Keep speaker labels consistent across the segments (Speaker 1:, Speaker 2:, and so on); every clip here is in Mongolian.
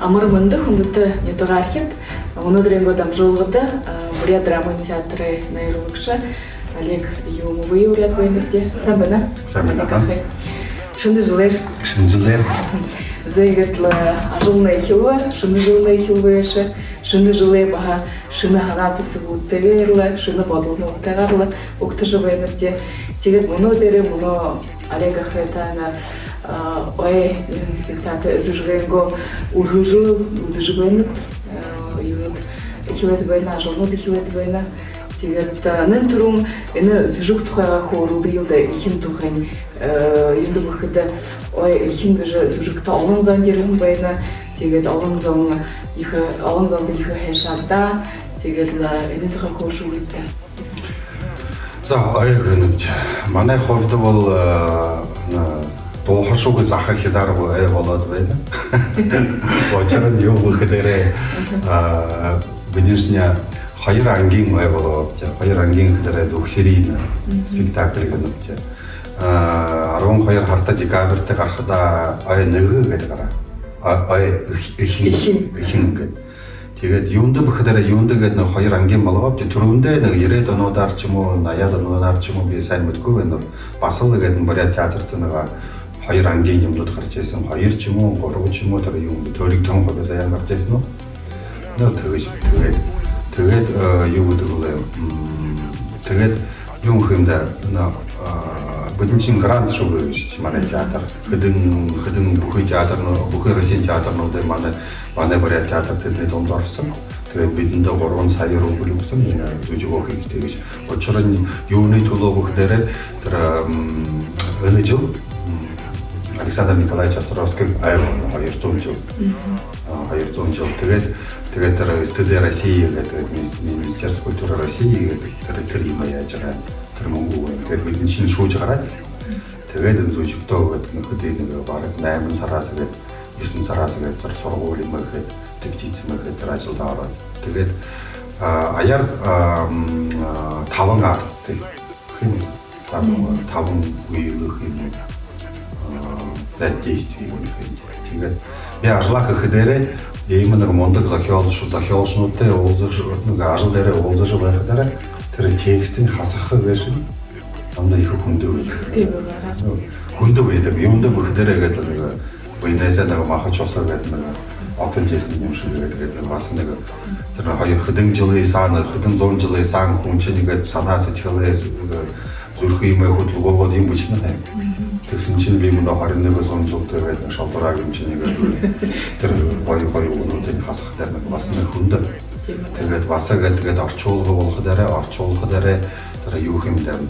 Speaker 1: Амырмынды хүндіті нетуға архет. Оны дренго дам жолғыды. Бурят драма театры найрылықшы. Олег Юмовый уряд бойынырде. Сәмбіні?
Speaker 2: Сәмбіні.
Speaker 1: Шыны жылыр.
Speaker 2: Шыны жылыр.
Speaker 1: Зайгытлы ажылны хилы, шыны жылны хилвышы. Шыны жылы баға шыны хана тұсы бұтты верлі, шыны бадылны ұқтағарлы. Оқты жывайынырде. Тегет мұны дәрі, мұны Олег Ахетана ой спектакль зажигайго урыжу доживайнет юнут хилет война жонно хилет война тегет нен турум эне зажук тухайга хорулды юлда ихим тухайн юнды выхода ой ихим же зажукта алын зандерим война тегет алын зан их алын занды их хешада тегет ла эне тухай хоршу итте
Speaker 2: за ой гэнэт манай ховд бол 도화속을 자ха 기자라고 해 болоод 어쩌면 요 그들의 конечно хоёр ангийн ой болоод хоёр ангийн кадры дөхсэрийн спектакль гэнэ 12 хартаа декабрт гарахда ой нэг гэдэг гараа ой ихин гэдэг тэгээд юунд бөхөөр юунд гэдэг нэг хоёр ангийн болгоод түрүүндээ нэг 90-ад онуудаар ч юм уу 80-ад онуудаар ч юм уу би сайн мэдгүй байна бас л гэдэг Бурят театрт нэг хоёр ангийн юмнууд гарч ирсэн. Хоёр ч юм уу, гурав ч юм уу тэр юм төрийг том хогоос аян гарч ирсэн үү? Тэгээд юу гэдэг вэ? Тэгээд юм хэмдэ бүдэнчин грант шүү гэж манай театр. Хэдэн бүхий театр нь бүхий Российн театрнууд манай Бурят театр тэдний донд орсон. Тэгээд бидэндээ 3 сая рубль өгсөн зүжиг өгөх гэж. Учир нь юуны төлөө бүхдэрэ тэр өнөө жил Александр Николаевич Островский айлын 200 жил. 200 жил. Тэгээд тэр студия России гэдэг Министерство культуры России гэдэг тэр юм яаж байгаа. Тэр мөнгө тэгээд бидний шинэ шүүж гараад тэгээд зөвчтөө гэдэг нэг бараг 8 сараас гээд 9 сараас гээд тэр сургууль юм гэхэд тэгжсэн мэхэд тэр ажилд ороод тэгээд аяар 5 арт тийм 5 үеийнх юм действий у них. Тэгээд би ажлах гэхээр ийм нэг мундаг зохиолчнуудтай уулзах нэг ажил дээр уулзах байхад тэр текстийн хасах гэж амна их хүндэв байдаг. Хүндэв байдаг. Юунд бөхдөр гэдэг нэг войнасаа нэг махач усаа гэдэг нэг отон жисэн юм шиг гэдэг бас нэг тэр хоёр хэдэн жилийн саана хэдэн 100 жилийн саан хүн чинь ингээд санаа сэтгэлээс зүрх юм хөдөлгөөгөө юм бичнэ. Тэгсэн чинь би мөн 21 жил тэгээд шалбараа юм чинь ингээд тэр гоё өнөөдөр хасах дээр нэг бас нэг хүнд. Тэгээд басаа гэдэг орчуулга дараа тэр юу юм дээр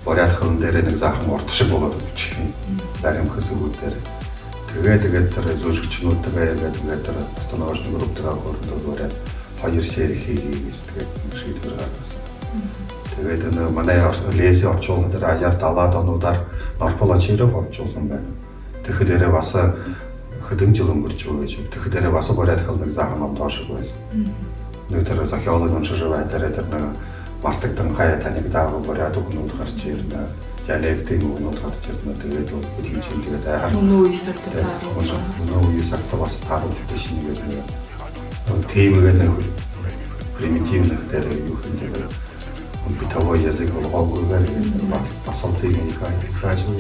Speaker 2: Бурят хэн дээр нэг заахан урт шиг болоод өгч. Зарим хэсгүүд дээр. Тэгээд тэр зөвшгчнүүдтэйгээ тэгээд тэр постановочный групптэйгээ хөрдөгөөрэй 2 сери хийгээ гэж тэгээд шийдвэр гаргасан. Тэгээд манай леси орчуулга дээр аяар 70-аад онуудаар Норфол очироо орчуулсан байна. Тэгэхээр бас хэдэн жил өнгөрч байгаа гэж. Тэгэхээр бас Бурят хэн нэг заахан ном тоошгүй байсан. Нэг тэр зохиолын уншиж байгаад тэр нэг мартагдсан хаяа таныг даавал Бурят өгнүүд гарч ирнэ. Диалектийн өгнүүд гарч ирнэ. Тэгээд бүдгийн чинь тэгээд айхаа. Нөө исагта бас тааруулдаг шинэ гэдэг. Тиймээ нэг примитивных дээр юу гэдэг. Битовой язык болгоогүй бас тийм их ажил.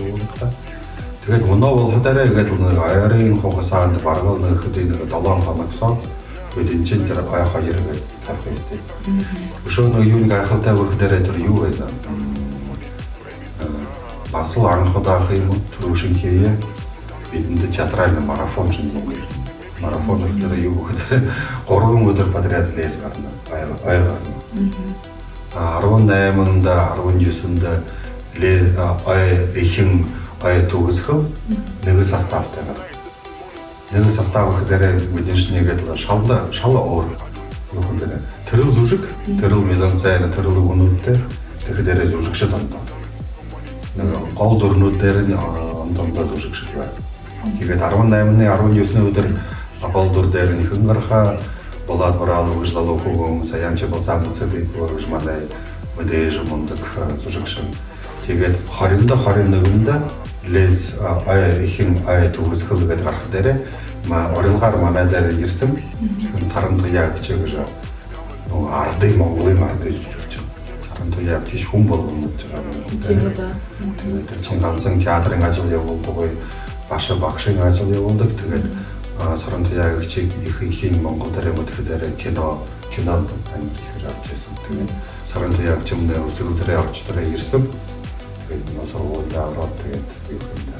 Speaker 2: Тэгээд өнөө болгоорой гэдэг нэг аяарын хугацаанд бараг нэг хэдийн 7 хоногсон бидний чинь тэр хоёр гэдэг тавьдаг. Өшөө нэг юу нэг айхалтай өгөхдөр тэр юу вэ? Бас л анхудаах юм төрөшин хийе бидэнд театральный марафон чинь юм. Марафон дээр юу гэхээр 3 өдөр подряд лес гарна. Аяар. 18-нд 19-нд ихэнх төгсгөл нэг составтай байна. Нэг состав гэхээр бидний нэгэд шал оор юу гэдэг. Тэрэл зүжиг, тэрэл мизансцен, тэрэл өнүүдтэй тэгэхээр зүжиг шиг байна. Нэг гол дөрнүүд дээр ондоо зүжиг шиг байна. Тэгээд 18-ны 19-ны өдөр гол дүр дээр нэхэн гарахаа болоод бараал үжлал өгөөм саянч болсаад үцэдэг гэж манай мэдээж мундаг зүжигшин. Тэгээд 20-нд 21-нд лес ихэнх төгсгөл гэдэг гарах дээр орилгаар манай дээр ирсэн. Саран туяа гэж байгаа. Нөгөө ардын Монголын маань гэж хэлж байна. Саран туяа тийш хүн болгоно гэж байгаа.
Speaker 1: Тийм үү да.
Speaker 2: Тэр чинь ганцхан театрын ажил явуулдаг, баша багшийн ажил явуулдаг. Тэгээд саран туяа гэж их Монгол дээр юм тэгэхээр кинод амьд ихэр авч байсан. Тэгээд саран туяа гэж юм үзэгдэрээ орчдороо ирсэн. Тэгээд носоо ороод тэгээд юу юм да.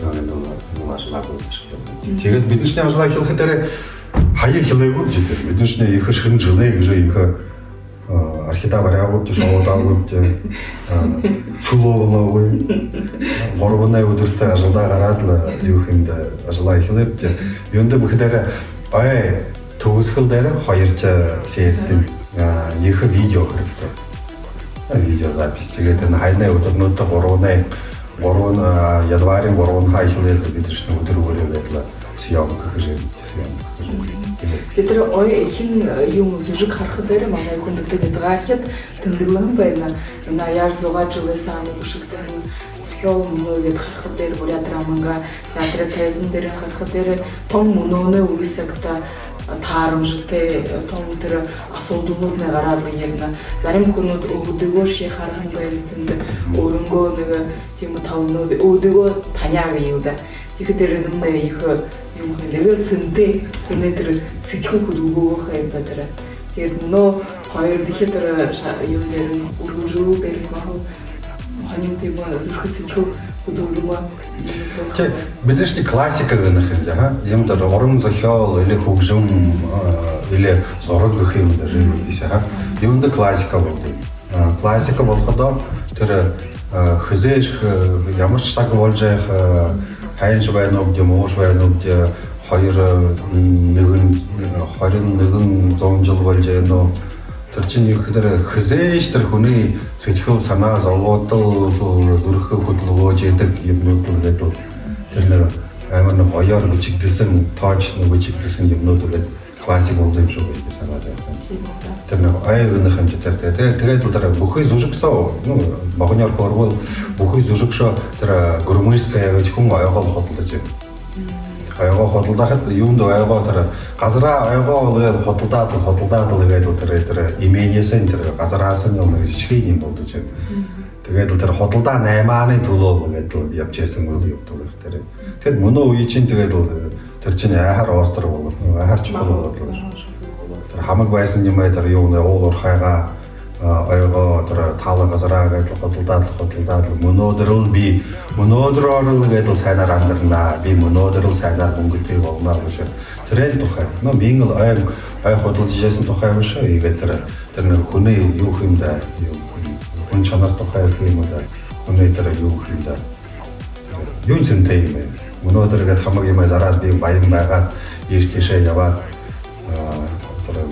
Speaker 2: Нөгөө ажлаа болж байна. Тэгээд бидний ажлаа хийхэд дээр хаяг хэлээгүй гэж дээ. Бидний их шин жилээ гэж их архитектор явууд шоудаагууд цулоолоо горвонаа өдөртөө ажлаа гараад л юу юм да ажлаа хийлээд юунд бүхэдээр төгсгөл дээр хоёрч шеэрдэн их видео хэрэгтэй. Видео запись тэгээд энэ хайнаа өдөрнөдөө гурван январын 3 хайлаад бид чинь өдөр өөрөөр съемка гэж
Speaker 1: бид тэр хин юм зүжиг харахад дээр манай хүндэтгэд гайхад тэмдэглэн байна. На яар зугаа жугасан бүшигтэй зохиол мөнөд харахад дээр бүр ядраманга театр тезэн дээр харахад дээр том мөнөөнөө үгүйсэгтэй таарамжтай том тэр асуудлууд нэг гараад ирнэ. Зарим хүмүүс өвдөгөө ши харах байх тэнд өөрөнгөө нэг тийм тавнууд өвдөгөө таняаг юу да. Тэгэхээр нэмээ их юм хэлэл сэнтэй өнөдр сэтгэл хөдлөгөөх юм да тэр. Тэгээд мөнөө хоёр дихэд юм дээр үргэлжлүү дээр маа ханим тийм зүрх сэтгэл хөдлөлмөө.
Speaker 2: Бидний классика гэх юм яа. Юм дээр орон зохиол или хөгжим или зураг гэх юм дээр ийсаа. Юм дээр классика болдог. Классика болоход тэр хизээш ямар ч цаг болж байх хайнш байна уу юм уу байна уу 21 100 жил болж байна уу тэр чинь юу гэхээр хизээш тэр хүний сэтгэл санаа зовоодол зүрх хөдөлгөөж яадаг юмнууд гэдэг тэр нэг амар нэг оёр бичигдсэн тоож нэг бичигдсэн юмнууд гэдэг классик болдог юм шиг байна санаад байна. Тэр нэг аюулных хэмжээтэй тэгээд тэр бүхий зүжигсэн могнёр хорвол бүхий зүжигшөө тэр гурмыйская гэж хүн аягаал хөдөлж байна. Аягаа хөдөлдөхөд юунд аягаа тэр газараа аягаа болоод хөдөлдаад л гэдэг тэр имэнэсэн тэр газараас нь нэг жижиг юм болдог юм. Тэгээд тэр хөдөлдаа 8-ны төлөө гэдэг явж яасан үйл явдал тэр. Тэгэд мөнөө үе чинь тэгээд тэр чинь яхаар остр болов. Яхаар чухал болов. Тэр хамаг байсан юм тэр юу нэ уулуур хайгаа аягаа тэр таалга газараа гэдэг хөдөлдаад мөнөөдрөл би мөнөөдрөөр гэдэг сайнаар амьдрнаа. Би мөнөөдрөл сайнаар мөнгөтэй болно гэж. Тэрэн тухай. Минь л ай хөдөлж яасан тухай биш үү? Тэр нэг хүний юу юм да. Хүн чанар тухай юм да. Хүний тэр юу юм да. Юу зэнтэй юм бэ? Мөнөөдргээд хамаг юм зараад би баян байгаад ийш тийшээ яваад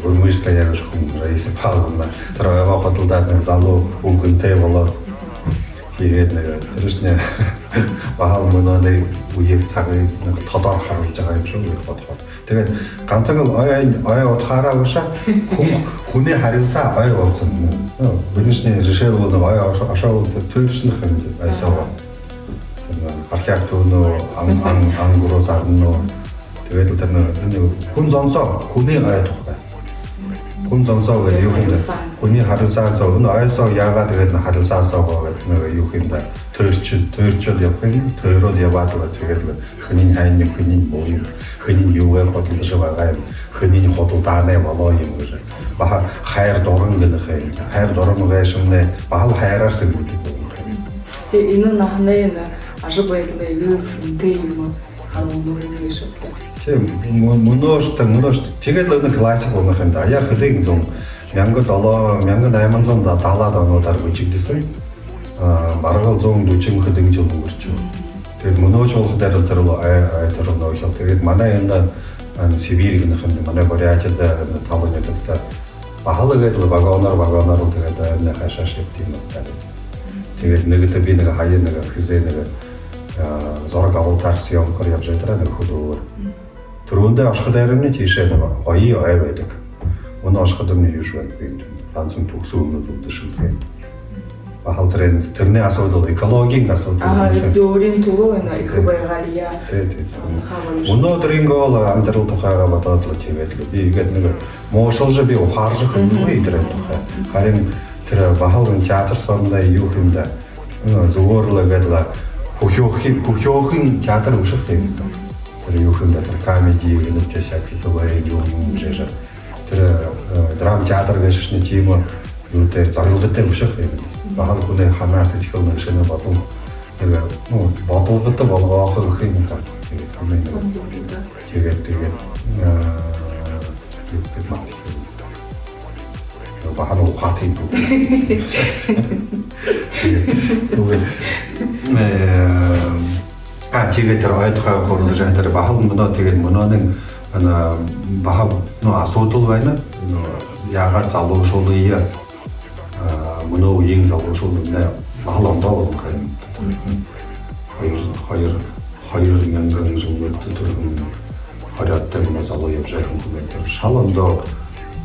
Speaker 2: гурмыйская яг хүн рейсэ паална тэр аягаа хөдөлдаад нэг залуу өнгөнтэй болоод тэгээд нэг тэршнэ баал мөнөөний үеийг цагийг нэг тодор харуулж байгаа юм шиг бодоход. Тэгээд ганцхан л ой утгаараа уушаа хүний харилцаа ой болсон. Бидний жишээ бол ой ашаа төлөвшнөх юм айсаа. Архиактор нөө ангурос арно тэгээд тэр нэг хүн зонсоо хүний ой тухай. Хүн зонсоо гэдэг юу юм бэ? Хүний харилцаа зов нь ойсоо яагаад тэгээд харилцаасаа гэдэг нэг юу юм бэ? Төрчөд явах юм. Төрөд яваад л тэгээд хүний хайны хүний боо юм. Хүний юугаар бодлож байгаа юм. Хүний хөдөлдаанаа болоо юм гэж. Баха хайр дуран гэх юм. Хайр дуран гэшмнэ баал хайраар сэргүүлдэг юм.
Speaker 1: Тэгээ энэ нахны ашиг байдлаа ивэлсэнтэй юм харуун нүрийн шүтээ.
Speaker 2: Тийм мөнөөш тэгээд л нэг классик болох юм да. Яг хэдийн 1700 1870-аад онуудаар бичигдсэн. Бараг 140 хэдэн жил өнгөрч байна. Тэгээд мөнөөж болох дээр тэр нөөж. Тэгээд манай энэ Сибирь гэх юм манай Бурятиад талын ядагта бахалагад вагоноор тэгээд нэг хашаа шивт юм байна. Тэгээд нэгдээ би нэг хаяа нэг хизээ нэг зураг авалтаар съемкор явж байгаа нэг хөдөө. Түрүүндээ ашхад айрны тийшээ нэг гоё ой байдаг. Өнөө ашхад өмнө юуш байдаг юм. Ганцхан төгсөн өмнөд өгдөг шиг тийм. бахал тэрний асуудал экологийн асуудал.
Speaker 1: зөвөрийн төлөө энэ их байгалия.
Speaker 2: Өнөөдөр ингол амьдрал тухайга бодоод л тэгээд би ингээд нэг моошолж би ухаарж хөнөө идрээ тухай. Харин тэр бахалын театр сорнда юу хэмдэ зүгээр л ингээд л хөхөөхин театр уших юм. Тэр юу хэмдэ тэр комеди нэг чашаат хэлбэрээ юу юм жишээ. Тэр драм театр гэж нэг тийм юу тэр зорилготой уших юм. Бахал хүнээ ханаас итгэл нэг шинэ бодол нэг бодолготой болгоох гэх юм та. Тэгээд бахал ухаат юм. Тэгээд тэр ойдохой хурлаж хатар бахал мөнөө тэгээд мөнөөний бахал асуудал байна. Яагаад залуушуулъя мөнөө үеийн залуушуулна бахал ондоо байна. Хоёр мянган жилийн төрөн харьяатай мөнөө залуу явж байгаа хүмүүс шал ондоо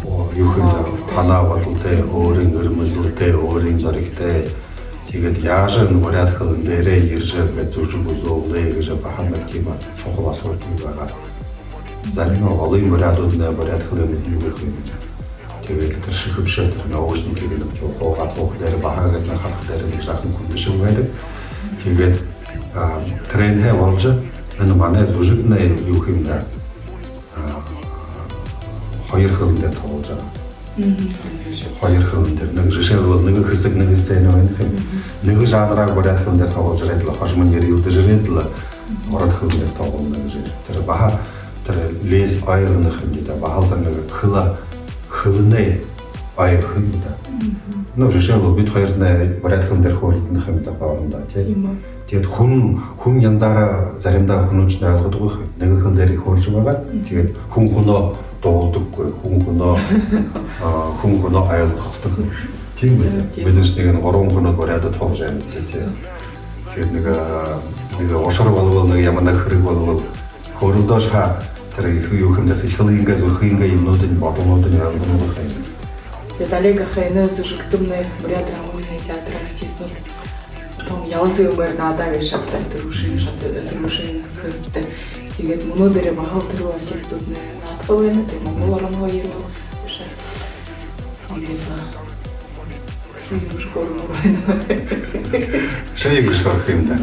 Speaker 2: юу хэмээн танаа бодолтой өөрийн өрмөзөлтэй өөрийн зоригтой тэгээд яаж нүрээд хэл нэрээ иржээ гэж зүжиг үзүүлээ гэж бахамд тийм чухал асуудал байгаа. Зарим олон мөрөдүүд нэрээд хэл юу гэх юм. Тэгээд тэр шигвшээ тэр наушники гэдэг нь хоогаад дээр бахаагаад харах дээр нэг жаахан хүндшиг байдаг. Тэгээд тренер болж энэ манай зүжигнээ юу хэмнэ хоёр хөлөндөө тоглож байгаа. Хоёр хөлөндөө нэг жишээлбэл нэг хэсэг нэг сцен байна. Нэг жанраар бариад хөлөндөө тоглож байгаа л хожмон нэр юу дэж л ороод хөлөндөө тоглоно гэж. Тэр баха тэр лес айрных гэдэг бахал нэг хөлнөө айр хөлөндөө. Ну жишээлбэл бид хоёр нэ бариад хөлөндөө хөлдөх юм да баамда тийм. Тэгээд хүн янзаараа заримдаа хүмүүж ойлгодог нэг хөл дээр хөрж байгаа. Тэгээд хүн дуулдаггүй хүн хүнөө ойлгохдаг тийм үү бидээс нэг 3 хүнөө бариад тоглож байна тийм тэгээд нэг бид ошор болвол нэг ямар нэг хэрэг болвол хөрөндөө ша тэр их юу хэмдээс их хөлингээ зүрхингээ юмнуудын бодомнуудын ойлгох юм.
Speaker 1: Тэгээд Олег ахын зөвшөлтөмний бариад рамны театр артистууд том ялсан юмэр надад гэж шаттай төрөшин хэрэгтэй. Тэгээд өнөөдөр бахал тэр артистууд наадах байна. Тэгээд Монгол орон хоёр биш. Тэгээд шийдвэр шийдвэр юм да.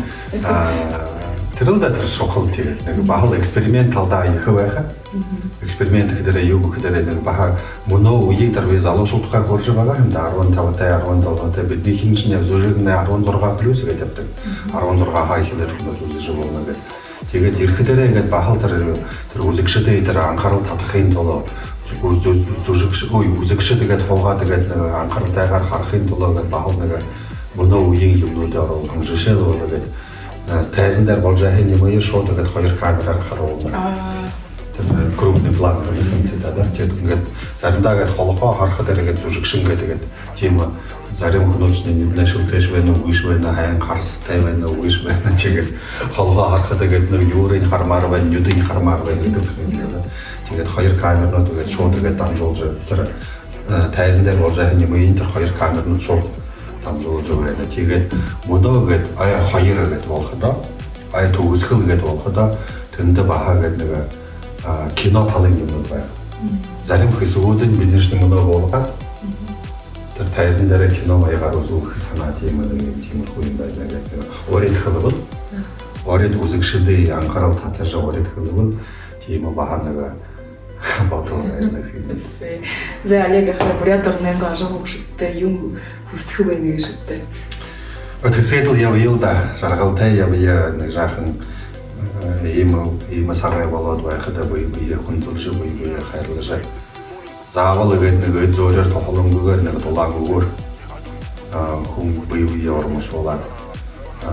Speaker 1: Тэр л да тэр шохол тийм нэг бахал эксперимент талдаа их байхаа. Эксперимент гэхээр юу гэхээр нэг баха мөнөө үеийг дарвэ залуучуудтай хурж байгаа юм да 15-тай 17-тай бидний хэмжээний зүрхнээ 16 плюс гэдэг явдаг. 16 хай хэлээр хүмүүс үзэж байгаа гэдэг. Тэгээд ирэхдээрээ ингээд бахал тэр үзэгчдэд тэр анхаарал татахын тулд үзэгчд тэгээд хуугаад тэгээд анхааралтайгаар харахын тулд ингээд бахал нэг мөнөө үеийн юмнууд оруулсан жишээлбэл тэгээд тайзан дээр болж байгаа юм уу шууд тэгээд хоёр камераар харуулна. Тэр крупный план гэдэг да. Тэгээд ингээд заримдаа ингээд холгоо харахад ингээд зүжигшин гэдэг тийм зарим хүмүүстний нүднээ шүлтэж байна уу, үгүй байна, хаян гарстай байна уу, үгүй байна. Тэгээд холгоо харахад ингээд нэг юурын хармаар байна, нүдийн хармаар байна гэдэг юм. Тэгээд хоёр камернууд ингээд шууд ингээд дамжуулж тэр тайзан дээр болж байгаа юм энэ тэр хоёр камернууд шууд дамжуулж байна. Тэгээд мөнөөгээд ая хоёр гэдэг болохдоо ая төгсгөл гэдэг болохдоо тэнд бахаа гэдэг нэг кино талын юм байна. Зарим хэсгүүд нь бидний мөнөө болгоод тэр тайзан дээр кино маягаар үзүүлэх санаа тийм юм байна гэдэг. Өөрөөр хэлбэл өөрөөр үзэгчдэд анхаарал татаж өөрөөр хэлбэл тийм бахаа нэг бодол байна гэх юм. За Олег ахаа бурядар нэг ажигчтай юм хүсэх байх гэж шигтэй.
Speaker 2: Өтөсөдөл явъя да жаргалтай явъя нэг жаахан ийм сарай болоод байхад буй хүндлж буй хайрлаж заавал нэг зөөрөөр тоглоомгүйгээр нэг дулаан өгөөр хүн буй ормошуулаад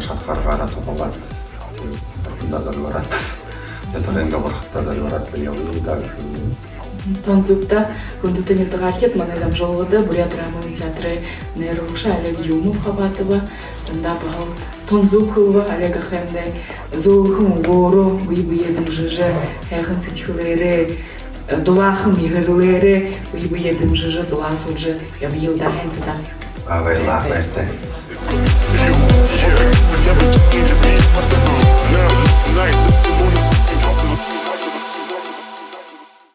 Speaker 2: шатхааргаараа тоглоод надад ятарэнга барахтаа залбираад явуулдаг.
Speaker 1: Танцугта хүндэтгэний дараахад манай дамжуулгад буряд рамын театры нэрвшаа Олег Юмов хаваатва тандаа багал танцугхова Олег ахэмдэ зөөхөн горо бие дэмжиж хайхан сэтгэлээрээ дулаахан ихэрлээрээ бие дэмжиж дулаасуулж явъя хэнтэ.
Speaker 2: Авайлаа байртай.
Speaker 1: Спасибо.